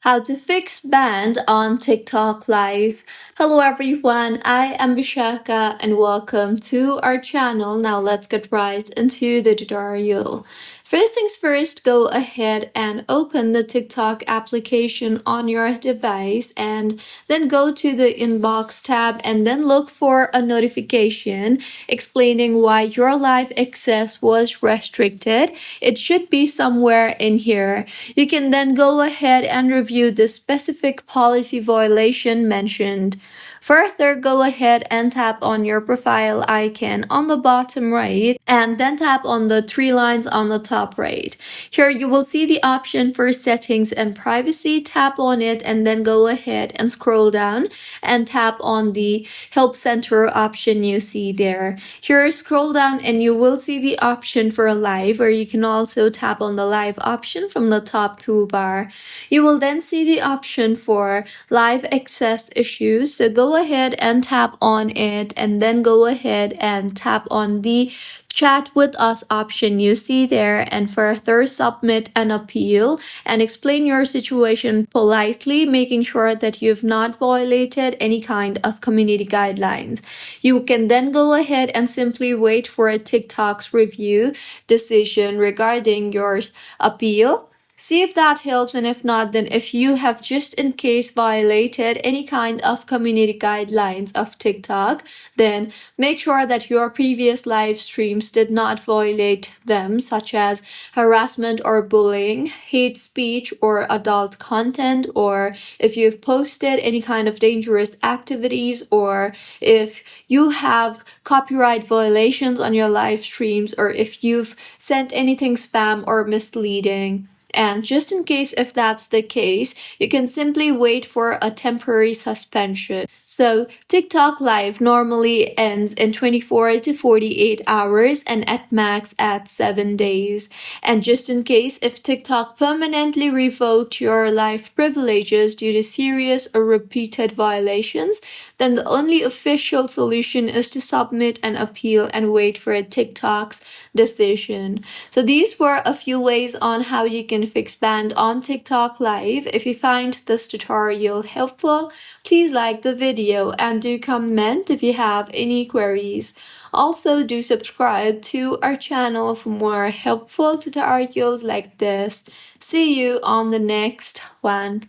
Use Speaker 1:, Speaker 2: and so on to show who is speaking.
Speaker 1: How to fix band on TikTok Live. Hello everyone, I am Bishaka and welcome to our channel. Now let's get right into the tutorial. First things first, go ahead and open the TikTok application on your device and then go to the inbox tab and then look for a notification explaining why your live access was restricted. It should be somewhere in here. You can then go ahead and review the specific policy violation mentioned. Further, go ahead and tap on your profile icon on the bottom right and then tap on the three lines on the top right. Here you will see the option for settings and privacy. Tap on it and then go ahead and scroll down and tap on the help center option you see there. Here scroll down and you will see the option for live, or you can also tap on the live option from the top toolbar. You will then see the option for live access issues. So go ahead and tap on it and then go ahead and tap on the chat with us option you see there and further submit an appeal and explain your situation politely, making sure that you've not violated any kind of community guidelines. You can then go ahead and simply wait for a TikTok's review decision regarding your appeal. See if that helps, and if not, then if you have just in case violated any kind of community guidelines of TikTok, then make sure that your previous live streams did not violate them, such as harassment or bullying, hate speech or adult content, or if you've posted any kind of dangerous activities, or if you have copyright violations on your live streams, or if you've sent anything spam or misleading. And just in case if that's the case, you can simply wait for a temporary suspension. So TikTok Live normally ends in 24 to 48 hours and at max at 7 days. And just in case if TikTok permanently revoked your live privileges due to serious or repeated violations, then the only official solution is to submit an appeal and wait for a TikTok's decision. So these were a few ways on how you can fix band on TikTok Live. If you find this tutorial helpful, please like the video and do comment if you have any queries. Also, do subscribe to our channel for more helpful tutorials like this. See you on the next one.